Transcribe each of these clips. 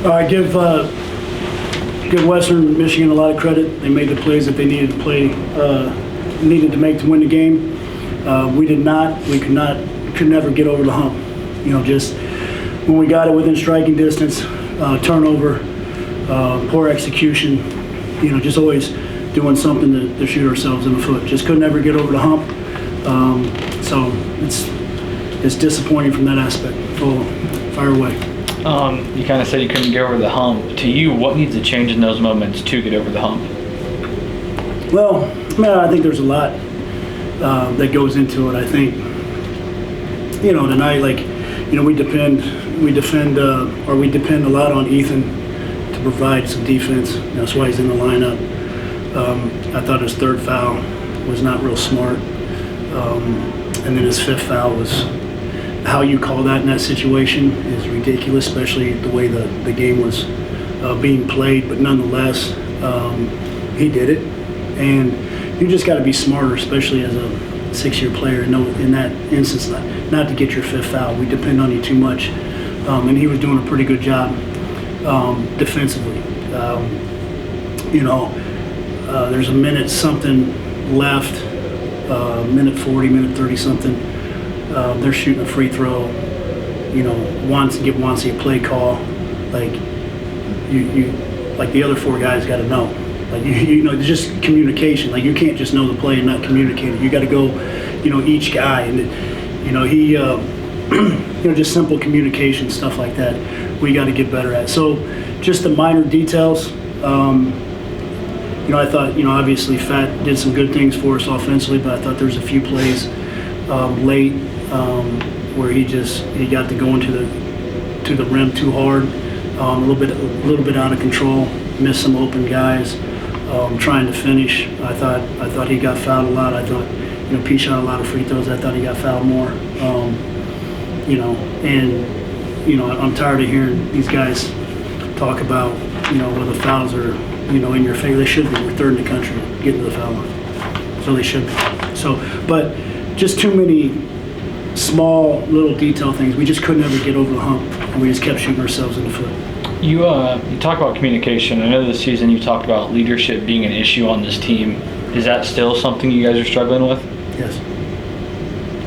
I give Western Michigan a lot of credit. They made the plays that they needed to needed to make to win the game. We did not. We could never get over the hump. Just when we got it within striking distance, turnover, poor execution. Just always doing something to shoot ourselves in the foot. Just could never get over the hump. So it's disappointing from that aspect. So fire away. You kind of said you couldn't get over the hump. To you, what needs to change in those moments to get over the hump? Well, I think there's a lot that goes into it. I think, tonight, we depend a lot on Ethan to provide some defense. That's why he's in the lineup. I thought his third foul was not real smart, and then his fifth foul was. How you call that in that situation is ridiculous, especially the way the game was being played. But nonetheless, he did it, and you just got to be smarter, especially as a 6-year player. In that instance, not to get your fifth foul. We depend on you too much, and he was doing a pretty good job defensively. There's a minute something left, minute 40, minute 30 something. They're shooting a free throw. Give Wansi a play call. Like the other four guys got to know. Just communication. You can't just know the play and not communicate it. You got to go, each guy, and he, just simple communication stuff like that. We got to get better at. So, just the minor details. I thought, obviously Fat did some good things for us offensively, but I thought there was a few plays late where he got to going to the rim too hard, a little bit out of control, missed some open guys, trying to finish. I thought he got fouled a lot. I thought P shot a lot of free throws. I thought he got fouled more. I'm tired of hearing these guys talk about where the fouls are in your favor. They should be. We're third in the country getting to the foul line, so they should be. So, but just too many small little detail things. We just couldn't ever get over the hump, and we just kept shooting ourselves in the foot. You talk about communication. I know this season you talked about leadership being an issue on this team. Is that still something you guys are struggling with? Yes.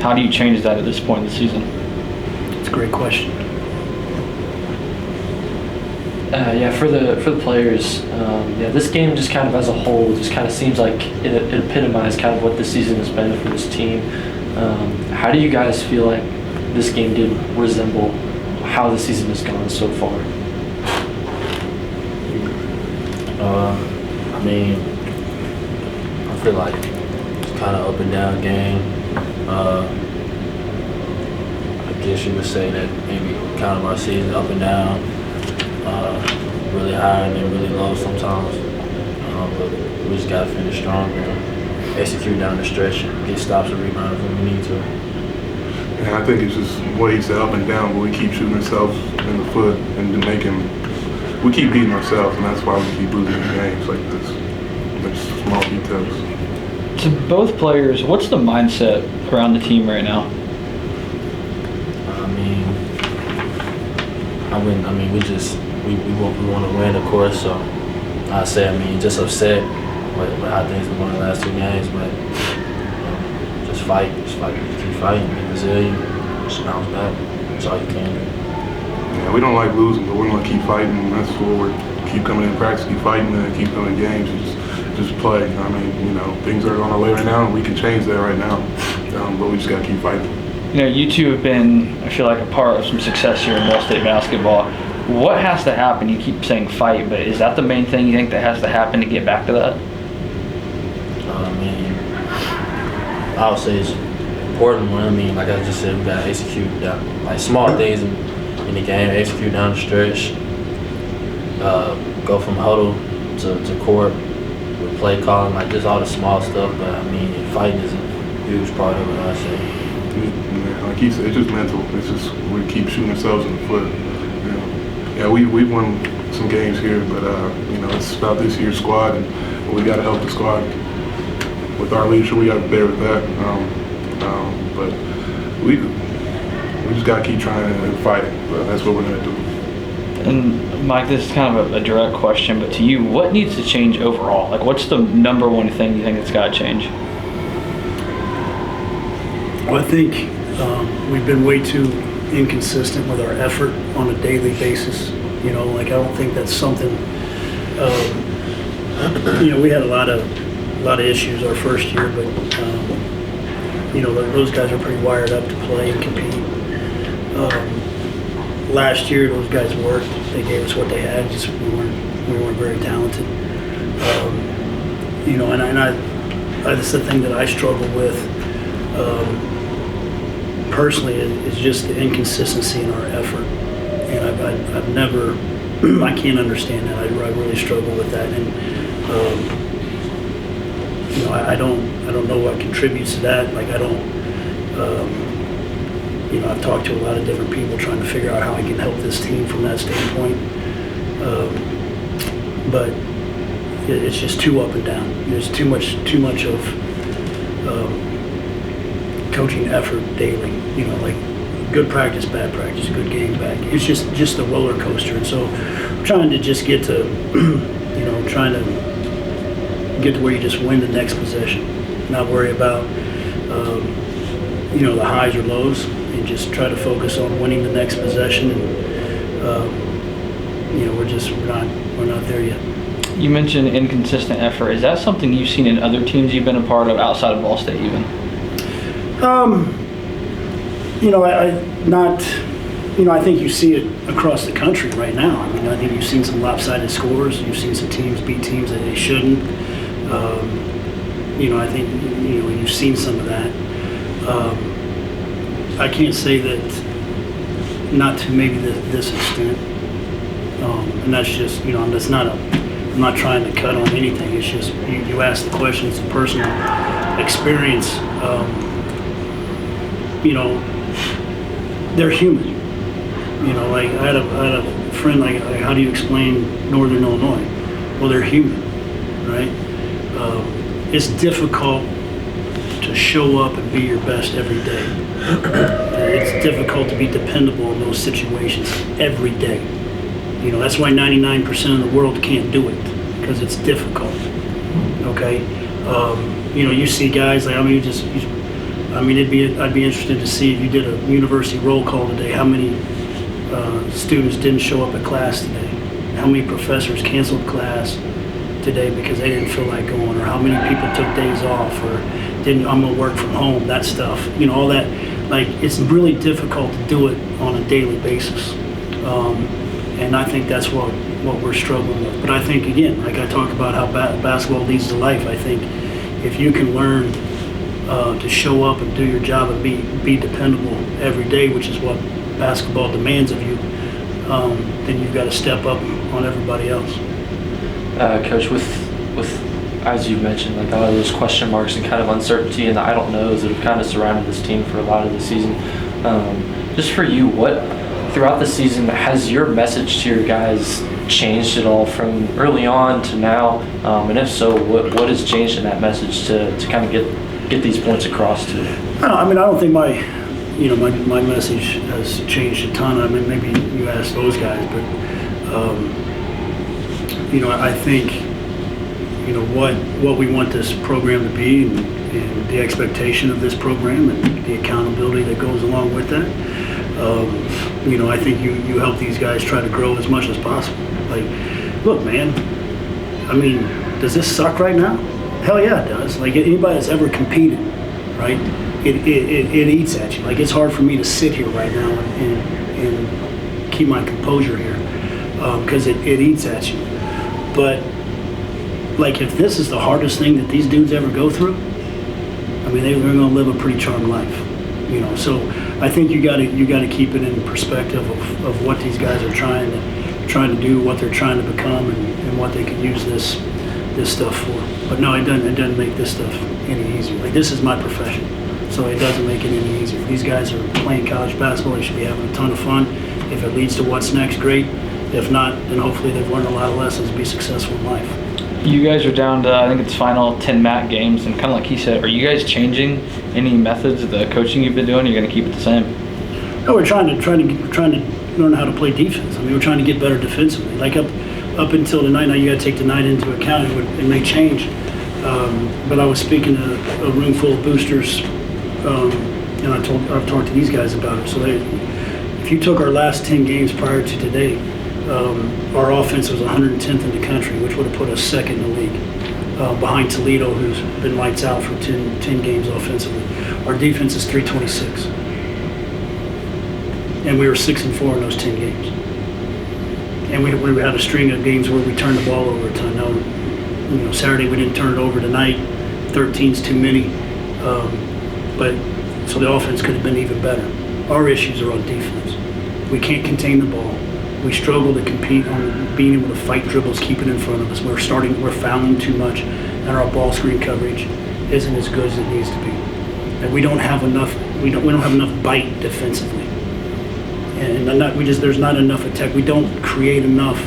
How do you change that at this point in the season? It's a great question. For the players, this game just kind of as a whole just kind of seems like it epitomized kind of what this season has been for this team. How do you guys feel like this game did resemble how the season has gone so far? I feel like it's kind of up and down game. I guess you would say that maybe kind of our season up and down, really high and then really low sometimes. But we just got to finish strong and execute down the stretch and get stops and rebounds when we need to. And I think it's just what he said, up and down, but we keep shooting ourselves in the foot and we keep beating ourselves, and that's why we keep losing games like this. There's small details. To both players, what's the mindset around the team right now? We want to win, of course. So I say, just upset with how things have gone the last 2 games, but just keep fighting, be resilient, just bounce back. That's all you can do. Yeah, we don't like losing, but we're going to keep fighting. And that's what we're keep coming in practice, keep fighting, and keep coming in games, and just play. Things are on our way right now, and we can change that right now. But we just got to keep fighting. You two have been, I feel like, a part of some success here in Ball State basketball. What has to happen? You keep saying fight, but is that the main thing you think that has to happen to get back to that? I would say it's important one. Like I just said, we got to execute down, like small things in the game, execute down the stretch, go from huddle to court with play calling, like just all the small stuff. But fighting is a huge part of it, I say. Like he said, it's just mental. It's just we keep shooting ourselves in the foot. Yeah, we've won some games here, but it's about this year's squad, and we got to help the squad with our leadership. We got to bear with that. But we just got to keep trying and fighting. But that's what we're going to do. And Mike, this is kind of a direct question, but to you, what needs to change overall? Like, what's the number one thing you think that's got to change? Well, I think we've been way too inconsistent with our effort on a daily basis. You know, like I don't think that's something. You know, we had a lot of issues our first year, but you know those guys are pretty wired up to play and compete. Last year, those guys worked. They gave us what they had. Just we weren't very talented. You know, and that's the thing that I struggle with. Personally, is just the inconsistency in our effort, and I've never, I can't understand that. I really struggle with that, and you know, I don't know what contributes to that. Like I don't, you know, I've talked to a lot of different people trying to figure out how I can help this team from that standpoint, but it's just too up and down. There's too much of coaching effort daily, you know, like good practice, bad practice, good game, bad game. It's just a roller coaster. And so I'm trying to just get to, you know, trying to get to where you just win the next possession, not worry about, you know, the highs or lows, and just try to focus on winning the next possession. And, you know, we're not there yet. You mentioned inconsistent effort. Is that something you've seen in other teams you've been a part of outside of Ball State even? You know, I think you see it across the country right now. I mean, I think you've seen some lopsided scores. You've seen some teams beat teams that they shouldn't. You know, I think, you know, you've seen some of that. I can't say that not to maybe this extent. And that's just, you know, I'm not trying to cut on anything. It's just, you ask the question, it's a personal experience. You know, they're human. You know, like I had a friend, like how do you explain Northern Illinois? Well, they're human, right? It's difficult to show up and be your best every day. It's difficult to be dependable in those situations every day. You know, that's why 99% of the world can't do it, because it's difficult. Okay? You know, you see guys like, I'd be interested to see if you did a university roll call today, how many students didn't show up at class today, how many professors canceled class today because they didn't feel like going, or how many people took days off, or I'm gonna work from home, that stuff, you know, all that. Like, it's really difficult to do it on a daily basis, and I think that's what we're struggling with. But I think, again, like I talk about how basketball leads to life, I think if you can learn to show up and do your job and be dependable every day, which is what basketball demands of you, then you've got to step up on everybody else. Coach, with as you mentioned, like a lot of those question marks and kind of uncertainty and the I don't knows that have kind of surrounded this team for a lot of the season. Just for you, what throughout the season has your message to your guys changed at all from early on to now? And if so, what has changed in that message to kind of get these points across to? I mean, I don't think my message has changed a ton. I mean, maybe you ask those guys, but you know, I think, you know, what we want this program to be, and the expectation of this program, and the accountability that goes along with that. You know, I think you help these guys try to grow as much as possible. Like, look, man, I mean, does this suck right now? Hell yeah, it does. Like, anybody that's ever competed, right? It eats at you. Like, it's hard for me to sit here right now and keep my composure here, because it eats at you. But like, if this is the hardest thing that these dudes ever go through, I mean, they're going to live a pretty charmed life, you know. So I think you got to keep it in perspective of what these guys are trying to do, what they're trying to become, and what they can use this stuff for. But no, it doesn't make this stuff any easier. Like, this is my profession, so it doesn't make it any easier. These guys are playing college basketball. They should be having a ton of fun. If it leads to what's next, great. If not, then hopefully they've learned a lot of lessons to be successful in life. You guys are down to, I think it's final 10 MAC games, and kind of like he said, are you guys changing any methods of the coaching you've been doing? Or are you going to keep it the same? No, we're trying to learn how to play defense. I mean, we're trying to get better defensively. Like up until tonight, now you got to take tonight into account. It may change. But I was speaking to a room full of boosters, and I've talked to these guys about it. So if you took our last 10 games prior to today, our offense was 110th in the country, which would have put us second in the league, behind Toledo, who's been lights out for 10 games offensively. Our defense is 326, and we were 6-4 in those 10 games. And we had a string of games where we turned the ball over a ton. Now, Saturday we didn't turn it over. Tonight, 13's too many. But so the offense could have been even better. Our issues are on defense. We can't contain the ball. We struggle to compete on being able to fight dribbles, keep it in front of us. We're fouling too much, and our ball screen coverage isn't as good as it needs to be. And we don't have enough. We don't have enough bite defensively. And there's not enough attack. We don't create enough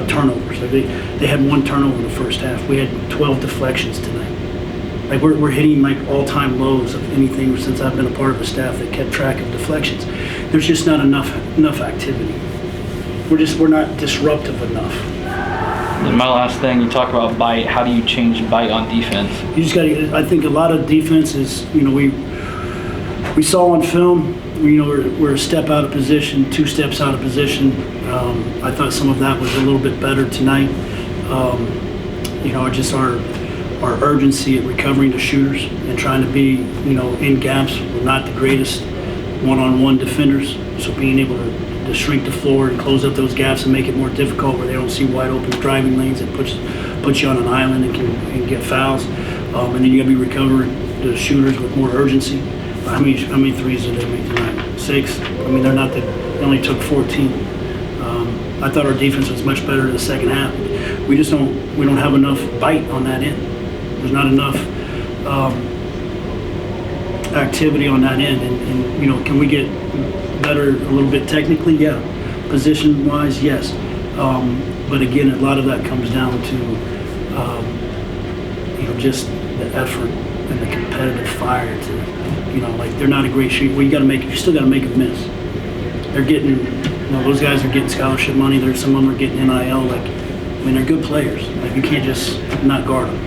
turnovers. Like they had 1 turnover in the first half. We had 12 deflections tonight. Like we're hitting like all-time lows of anything since I've been a part of the staff that kept track of deflections. There's just not enough activity. We're not disruptive enough. And my last thing, you talk about bite. How do you change bite on defense? You just got to. I think a lot of defenses, we saw on film. We're a step out of position, 2 steps out of position. I thought some of that was a little bit better tonight. Just our urgency at recovering the shooters and trying to be, in gaps. We're not the greatest one-on-one defenders, so being able to shrink the floor and close up those gaps and make it more difficult where they don't see wide open driving lanes, it puts you on an island and get fouls. And then you got to be recovering the shooters with more urgency. How many threes did they make tonight? 6. I mean, they only took 14. I thought our defense was much better in the second half. We don't have enough bite on that end. There's not enough activity on that end. And can we get better a little bit technically? Yeah. Position-wise, yes. But again, a lot of that comes down to just the effort and the competitive fire to. They're not a great shooter. Well, you still got to make a miss. They're getting, those guys are getting scholarship money. Some of them are getting NIL. They're good players. You can't just not guard them.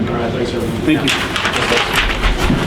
All right, thanks, everyone. Thank you.